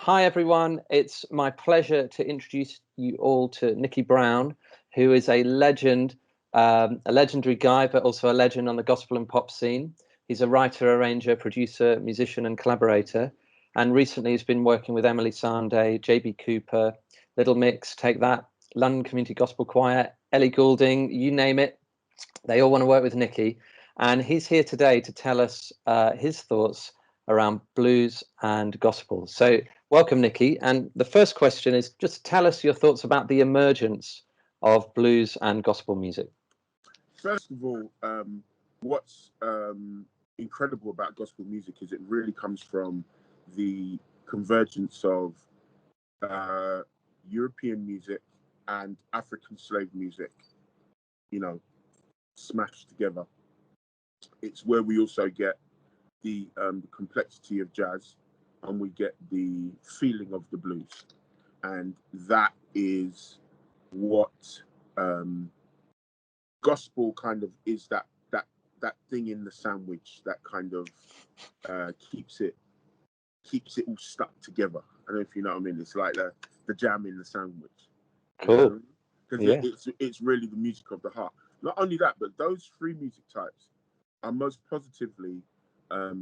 Hi, everyone. It's my pleasure to introduce you all to Nicky Brown, who is a legend, a legendary guy, but also a legend on the gospel and pop scene. He's a writer, arranger, producer, musician, and collaborator. And recently he's been working with Emily Sandé, JB Cooper, Little Mix, Take That, London Community Gospel Choir, Ellie Goulding, you name it. They all want to work with Nicky. And he's here today to tell us his thoughts around blues and gospel. So welcome, Nicky. And the first question is just tell us your thoughts about the emergence of blues and gospel music. First of all, what's incredible about gospel music is it really comes from the convergence of European music and African slave music, smashed together. It's where we also get the complexity of jazz, and we get the feeling of the blues, and that is what gospel kind of is. That thing in the sandwich that kind of keeps it all stuck together. I don't know if you know what I mean. It's like the jam in the sandwich. Cool. Because it's really the music of the heart. Not only that, but those three music types are most positively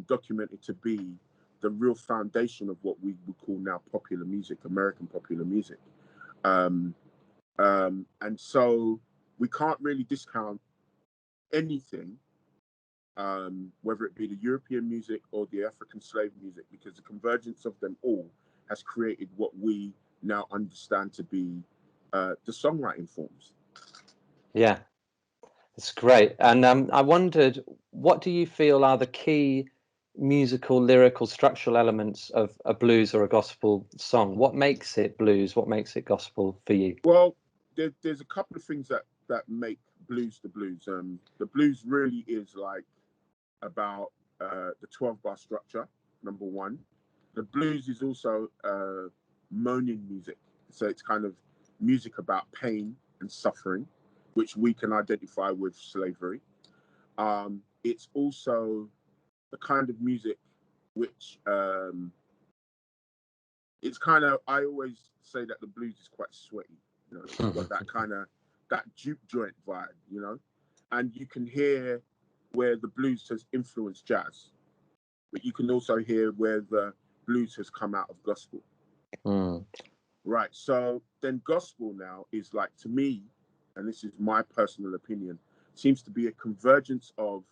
documented to be the real foundation of what we would call now popular music, American popular music. And so we can't really discount anything, whether it be the European music or the African slave music, because the convergence of them all has created what we now understand to be the songwriting forms. Yeah, it's great. And I wondered, what do you feel are the key musical, lyrical, structural elements of a blues or a gospel song? What makes it blues? What makes it gospel for you? Well, there's a couple of things that make blues the blues. The blues really is like about the 12-bar structure, number one. The blues is also moaning music. So it's kind of music about pain and suffering, which we can identify with slavery. It's also the kind of music which it's kind of, I always say that the blues is quite sweaty. It's got that kind of, that juke joint vibe, and you can hear where the blues has influenced jazz, but you can also hear where the blues has come out of gospel. Right. So then gospel now is like, to me, and this is my personal opinion, seems to be a convergence of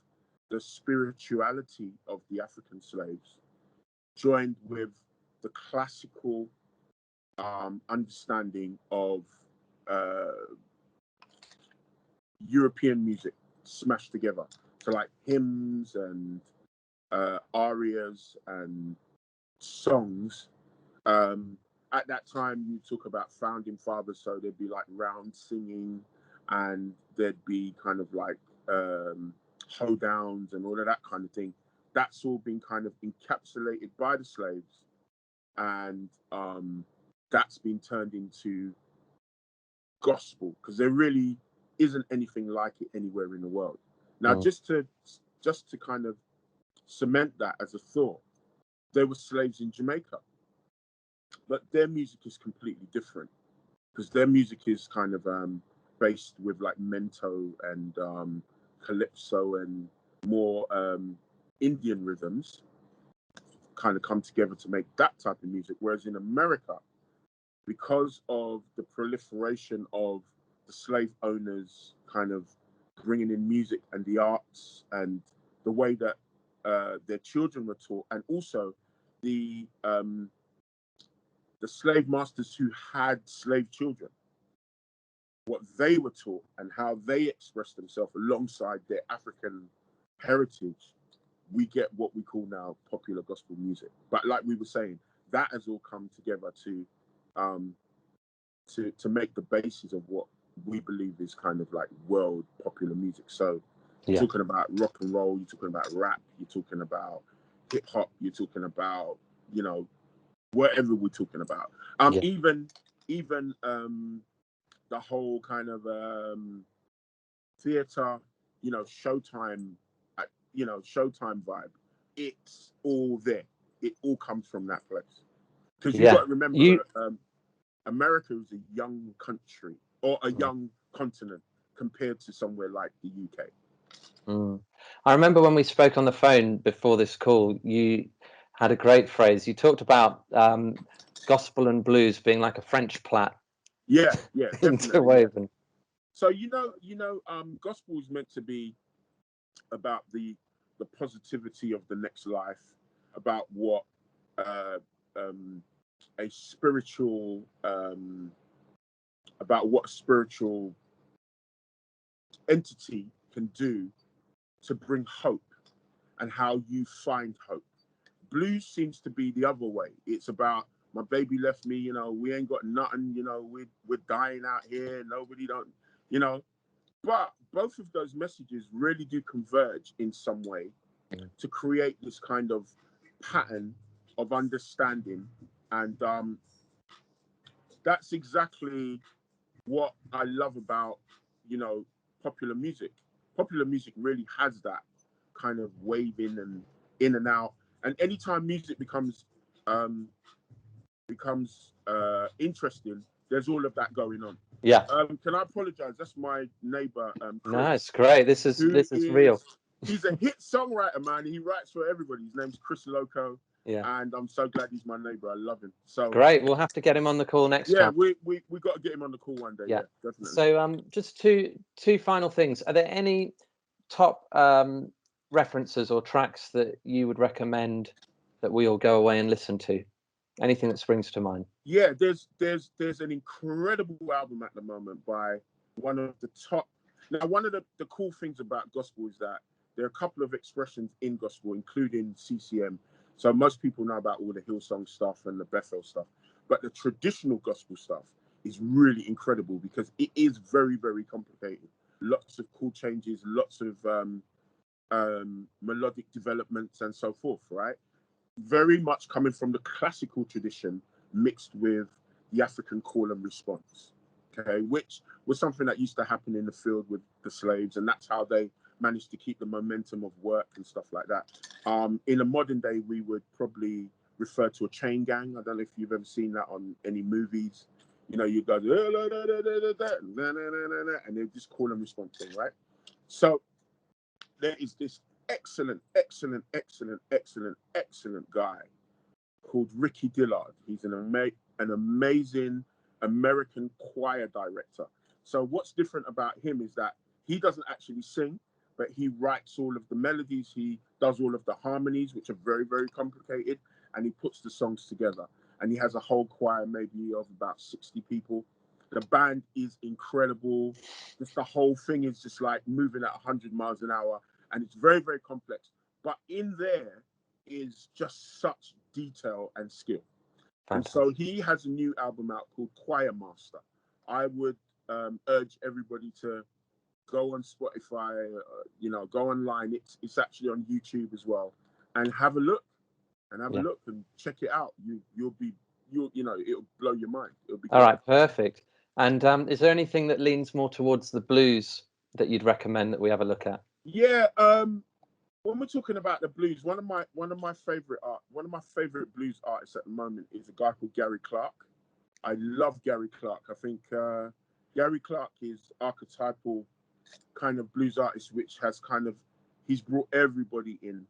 the spirituality of the African slaves joined with the classical understanding of European music smashed together. So like hymns and arias and songs. At that time, you talk about founding fathers, so there'd be like round singing, and there'd be kind of like hoedowns and all of that kind of thing. That's all been kind of encapsulated by the slaves, and that's been turned into gospel, because there really isn't anything like it anywhere in the world. Now, just to kind of cement that as a thought, there were slaves in Jamaica, but their music is completely different, because their music is kind of based with like mento and calypso and more Indian rhythms kind of come together to make that type of music. Whereas in America, because of the proliferation of the slave owners kind of bringing in music and the arts and the way that their children were taught, and also the slave masters who had slave children, what they were taught and how they expressed themselves alongside their African heritage, we get what we call now popular gospel music. But like we were saying, that has all come together to make the basis of what we believe is kind of like world popular music. So you're talking about rock and roll, you're talking about rap, you're talking about hip hop, you're talking about, whatever we're talking about. Even the whole kind of theater, Showtime, Showtime vibe. It's all there. It all comes from that place. Because you've got Yeah. to remember, America is a young country or a young continent compared to somewhere like the UK. I remember when we spoke on the phone before this call, you had a great phrase. You talked about gospel and blues being like a French plait. Yeah, definitely. Interwoven. Yeah. So gospel is meant to be about the positivity of the next life, about what a spiritual entity can do to bring hope and how you find hope. Blues seems to be the other way. It's about my baby left me, we ain't got nothing, we're dying out here, nobody don't, but both of those messages really do converge in some way to create this kind of pattern of understanding. And that's exactly what I love about, popular music. Popular music really has that kind of waving and in and out. And anytime music becomes interesting, there's all of that going on. Yeah. Can I apologize? That's my neighbor, Chris. No, it's great. This is real. He's a hit songwriter, man. He writes for everybody. His name's Chris Loco. Yeah. And I'm so glad he's my neighbor. I love him. So great. We'll have to get him on the call next time. Yeah, we got to get him on the call one day. Yeah, definitely. So just two final things. Are there any top references or tracks that you would recommend that we all go away and listen to? Anything that springs to mind? Yeah, there's an incredible album at the moment by one of the top. Now, one of the cool things about gospel is that there are a couple of expressions in gospel, including CCM. So most people know about all the Hillsong stuff and the Bethel stuff, but the traditional gospel stuff is really incredible because it is very, very complicated. Lots of cool changes, lots of melodic developments and so forth, right? Very much coming from the classical tradition mixed with the African call and response, okay, which was something that used to happen in the field with the slaves, and that's how they managed to keep the momentum of work and stuff like that. In a modern day, we would probably refer to a chain gang. I don't know if you've ever seen that on any movies. You guys, and they just call and response thing, right? So there is this excellent guy called Ricky Dillard. He's an amazing American choir director. So what's different about him is that he doesn't actually sing, but he writes all of the melodies. He does all of the harmonies, which are very, very complicated, and he puts the songs together. And he has a whole choir, maybe of about 60 people. The band is incredible. Just the whole thing is just like moving at 100 miles an hour, and it's very, very complex. But in there is just such detail and skill. Fantastic. And so he has a new album out called Choir Master. I would urge everybody to go on Spotify, go online. It's actually on YouTube as well, and have a look and check it out. It'll blow your mind. It'll be all right, perfect. And is there anything that leans more towards the blues that you'd recommend that we have a look at? Yeah, when we're talking about the blues, one of my favorite blues artists at the moment is a guy called Gary Clark. I love Gary Clark. I think Gary Clark is archetypal kind of blues artist, which has he's brought everybody in.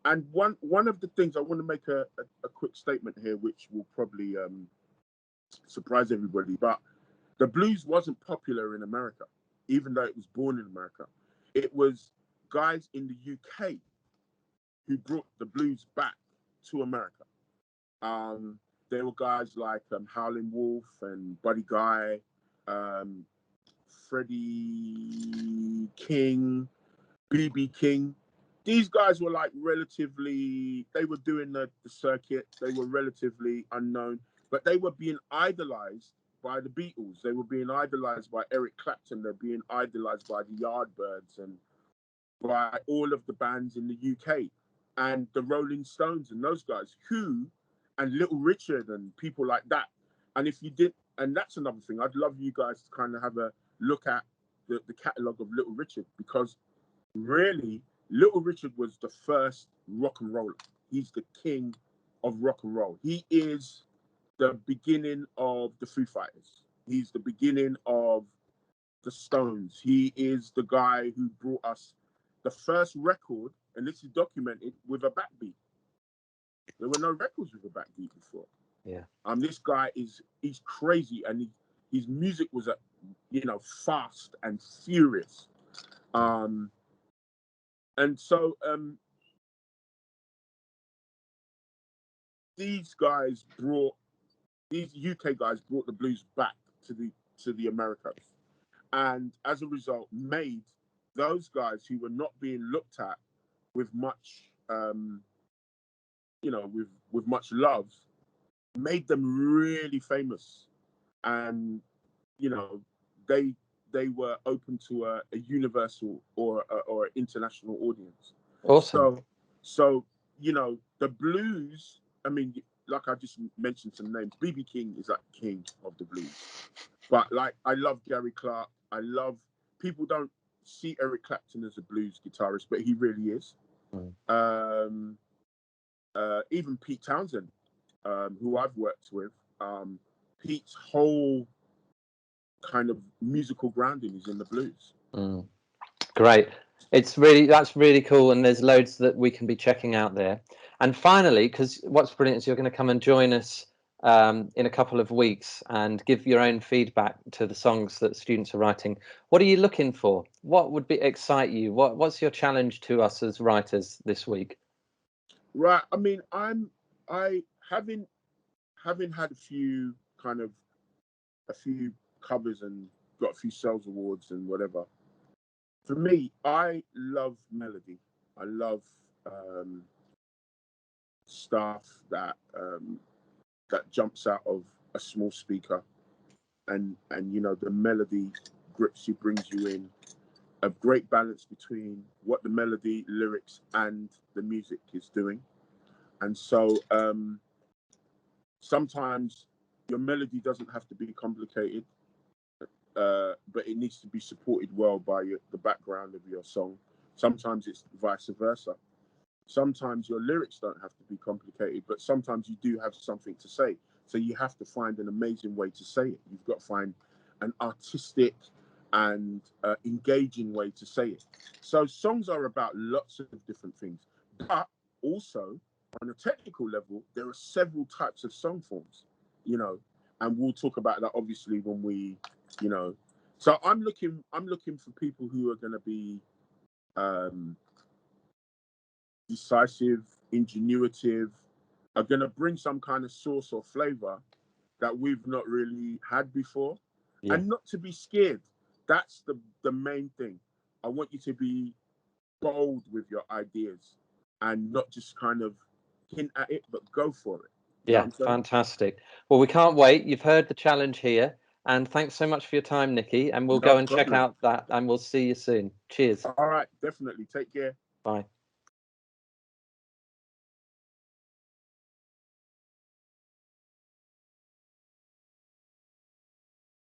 And one of the things I want to make a quick statement here, which will probably surprise everybody, but the blues wasn't popular in America, even though it was born in America. It was guys in the UK who brought the blues back to America. There were guys like Howlin' Wolf and Buddy Guy, Freddie King, BB King. These guys were like they were doing the circuit. They were relatively unknown, but they were being idolized by the Beatles. They were being idolized by Eric Clapton. They're being idolized by the Yardbirds and by all of the bands in the UK and the Rolling Stones and those guys and Little Richard and people like that. And if you did, and that's another thing, I'd love you guys to kind of have a look at the catalogue of Little Richard, because really Little Richard was the first rock and roller. He's the king of rock and roll. He is the beginning of the Foo Fighters. He's the beginning of the Stones. He is the guy who brought us the first record, and this is documented, with a backbeat. There were no records with a backbeat before. Yeah. This guy he's crazy, and his music was fast and furious. And so these UK guys brought the blues back to the Americas, and as a result made those guys who were not being looked at with much with much love, made them really famous. And they were open to a universal or an international audience. Awesome. So the blues, I mean, like I just mentioned some names. B.B. King is like king of the blues. But like, I love Gary Clark. People don't see Eric Clapton as a blues guitarist, but he really is. Even Pete Townsend, who I've worked with, Pete's whole kind of musical grounding is in the blues. Great. That's really cool, and there's loads that we can be checking out there. And finally, because what's brilliant is you're going to come and join us in a couple of weeks and give your own feedback to the songs that students are writing. What are you looking for? What would excite you? What's your challenge to us as writers this week? Right. I mean, having had a few covers and got a few sales awards and whatever. For me, I love melody. I love stuff that jumps out of a small speaker, and the melody grips you, brings you in. A great balance between what the melody, lyrics, and the music is doing. And so sometimes your melody doesn't have to be complicated, but it needs to be supported well by the background of your song. Sometimes it's vice versa. Sometimes your lyrics don't have to be complicated, but sometimes you do have something to say. So you have to find an amazing way to say it. You've got to find an artistic and engaging way to say it. So songs are about lots of different things, but also on a technical level, there are several types of song forms, and we'll talk about that obviously when we, so I'm looking for people who are going to be decisive, ingenuitive, are going to bring some kind of sauce or flavor that we've not really had before. Yeah. And not to be scared. That's the main thing. I want you to be bold with your ideas and not just kind of hint at it, but go for it. Yeah, fantastic. Well, we can't wait. You've heard the challenge here. And thanks so much for your time, Nicky. And we'll go and check out that, and we'll see you soon. Cheers. All right, definitely. Take care. Bye.